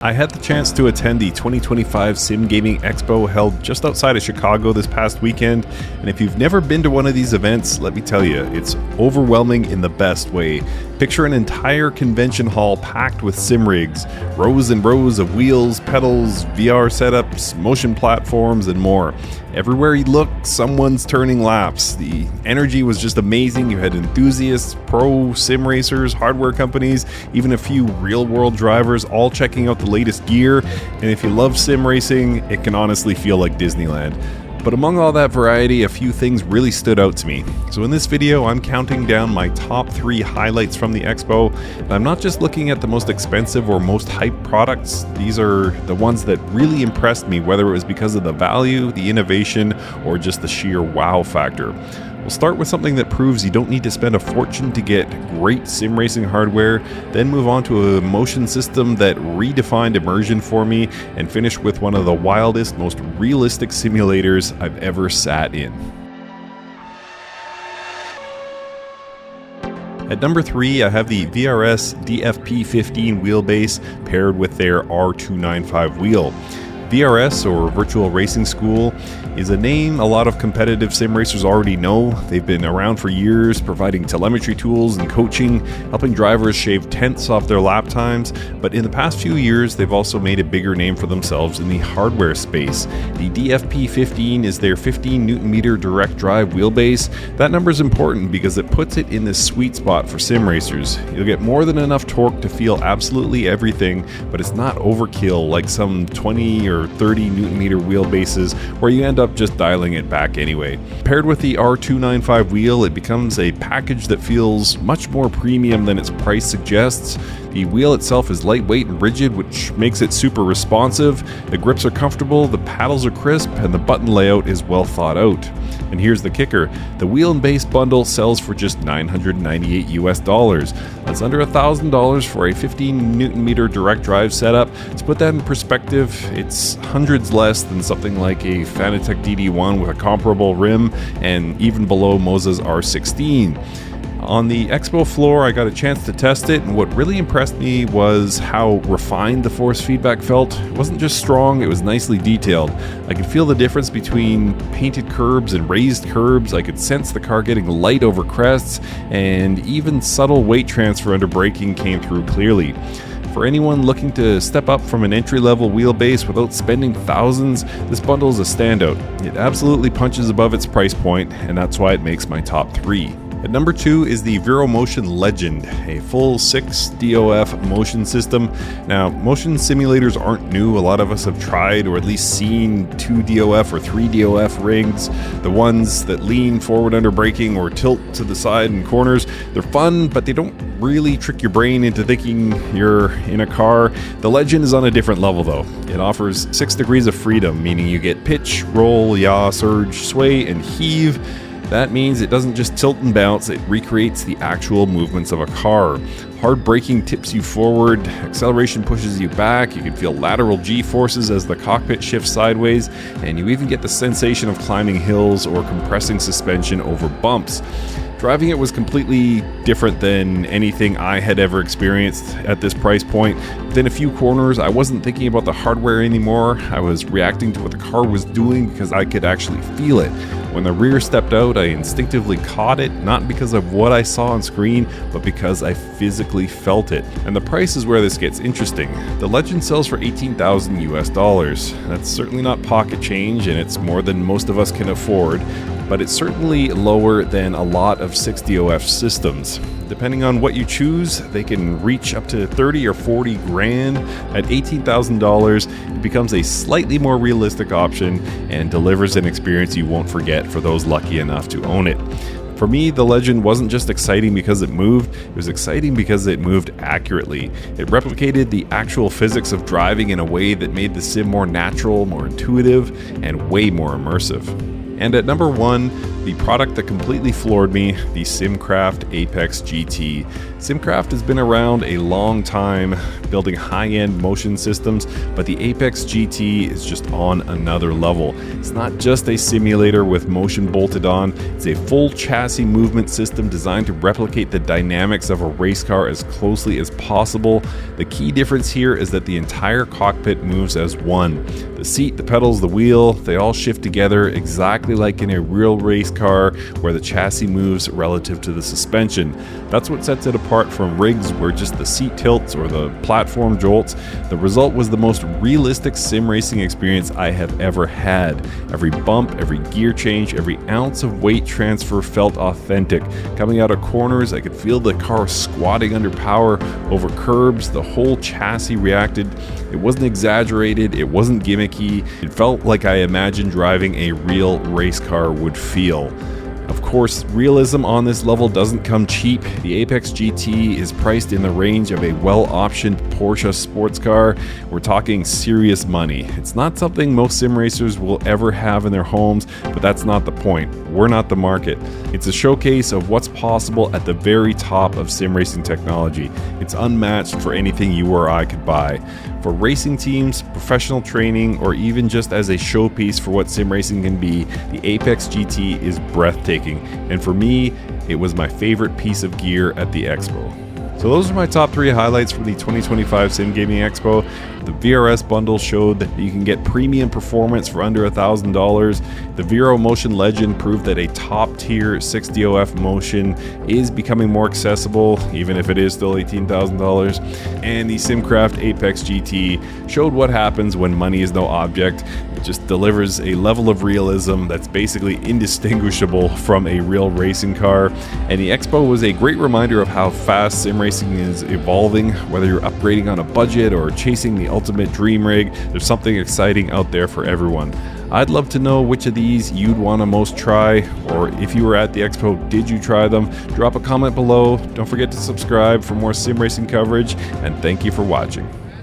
I had the chance to attend the 2025 Sim Gaming Expo held just outside of Chicago this past weekend, and if you've never been to one of these events, let me tell you, it's overwhelming in the best way. Picture an entire convention hall packed with sim rigs, rows and rows of wheels, pedals, VR setups, motion platforms, and more. Everywhere you look, someone's turning laps. The energy was just amazing. You had enthusiasts, pro sim racers, hardware companies, even a few real-world drivers all checking out the latest gear. And if you love sim racing, it can honestly feel like Disneyland. But among all that variety, a few things really stood out to me. So in this video, I'm counting down my top 3 highlights from the expo. And I'm not just looking at the most expensive or most hyped products. These are the ones that really impressed me, whether it was because of the value, the innovation, or just the sheer wow factor. We'll start with something that proves you don't need to spend a fortune to get great sim racing hardware, then move on to a motion system that redefined immersion for me, and finish with one of the wildest, most realistic simulators I've ever sat in. At number 3, I have the VRS DFP15 wheelbase paired with their R295 wheel. VRS, or Virtual Racing School, is a name a lot of competitive sim racers already know. They've been around for years, providing telemetry tools and coaching, helping drivers shave tenths off their lap times, but in the past few years, they've also made a bigger name for themselves in the hardware space. The DFP15 is their 15 Nm direct drive wheelbase. That number is important because it puts it in this sweet spot for sim racers. You'll get more than enough torque to feel absolutely everything, but it's not overkill like some 20 or 30 Nm wheelbases where you end up just dialing it back anyway. Paired with the R295 wheel, it becomes a package that feels much more premium than its price suggests. The wheel itself is lightweight and rigid, which makes it super responsive. The grips are comfortable, the paddles are crisp, and the button layout is well thought out. And here's the kicker. The wheel and base bundle sells for just $998 US. That's under $1,000 for a 15 Nm direct drive setup. To put that in perspective, it's hundreds less than something like a Fanatec DD1 with a comparable rim, and even below Moza's R16. On the expo floor, I got a chance to test it, and what really impressed me was how refined the force feedback felt. It wasn't just strong, it was nicely detailed. I could feel the difference between painted curbs and raised curbs. I could sense the car getting light over crests, and even subtle weight transfer under braking came through clearly. For anyone looking to step up from an entry-level wheelbase without spending thousands, this bundle is a standout. It absolutely punches above its price point, and that's why it makes my top 3. At number 2 is the Vero Motion Legend, a full 6 DOF motion system. Now, motion simulators aren't new. A lot of us have tried or at least seen 2 DOF or 3 DOF rigs. The ones that lean forward under braking or tilt to the side in corners. They're fun, but they don't really trick your brain into thinking you're in a car. The Legend is on a different level though. It offers 6 degrees of freedom, meaning you get pitch, roll, yaw, surge, sway, and heave. That means it doesn't just tilt and bounce, it recreates the actual movements of a car. Hard braking tips you forward, acceleration pushes you back, you can feel lateral G-forces as the cockpit shifts sideways, and you even get the sensation of climbing hills or compressing suspension over bumps. Driving it was completely different than anything I had ever experienced at this price point. Within a few corners, I wasn't thinking about the hardware anymore. I was reacting to what the car was doing because I could actually feel it. When the rear stepped out, I instinctively caught it, not because of what I saw on screen, but because I physically felt it. And the price is where this gets interesting. The Legend sells for $18,000 US. That's certainly not pocket change, and it's more than most of us can afford, but it's certainly lower than a lot of 6 DOF systems. Depending on what you choose, they can reach up to 30 or 40 grand. At $18,000, it becomes a slightly more realistic option and delivers an experience you won't forget for those lucky enough to own it. For me, the Legend wasn't just exciting because it moved, it was exciting because it moved accurately. It replicated the actual physics of driving in a way that made the sim more natural, more intuitive, and way more immersive. And at number 1, the product that completely floored me, the SimCraft Apex GT. SimCraft has been around a long time, building high-end motion systems, but the Apex GT is just on another level. It's not just a simulator with motion bolted on, it's a full chassis movement system designed to replicate the dynamics of a race car as closely as possible. The key difference here is that the entire cockpit moves as one. The seat, the pedals, the wheel, they all shift together exactly like in a real race car where the chassis moves relative to the suspension. That's what sets it apart from rigs where just the seat tilts or the platform jolts. The result was the most realistic sim racing experience I have ever had. Every bump, every gear change, every ounce of weight transfer felt authentic. Coming out of corners, I could feel the car squatting under power. Over curbs, the whole chassis reacted. It wasn't exaggerated, it wasn't gimmicky. It felt like I imagined driving a real race car would feel. Of course, realism on this level doesn't come cheap. The Apex GT is priced in the range of a well-optioned Porsche sports car. We're talking serious money. It's not something most sim racers will ever have in their homes, but that's not the point. We're not the market. It's a showcase of what's possible at the very top of sim racing technology. It's unmatched for anything you or I could buy. For racing teams, professional training, or even just as a showpiece for what sim racing can be, the Apex GT is breathtaking. And for me, it was my favorite piece of gear at the Expo. So those are my top 3 highlights from the 2025 Sim Gaming Expo. The VRS bundle showed that you can get premium performance for under $1,000. The Vero Motion Legend proved that a top-tier 6DOF motion is becoming more accessible, even if it is still $18,000. And the SimCraft Apex GT showed what happens when money is no object. It just delivers a level of realism that's basically indistinguishable from a real racing car. And the Expo was a great reminder of how fast sim racing is evolving. Whether you're upgrading on a budget or chasing the ultimate dream rig, there's something exciting out there for everyone. I'd love to know which of these you'd want to most try, or if you were at the Expo, did you try them? Drop a comment below. Don't forget to subscribe for more sim racing coverage, and thank you for watching.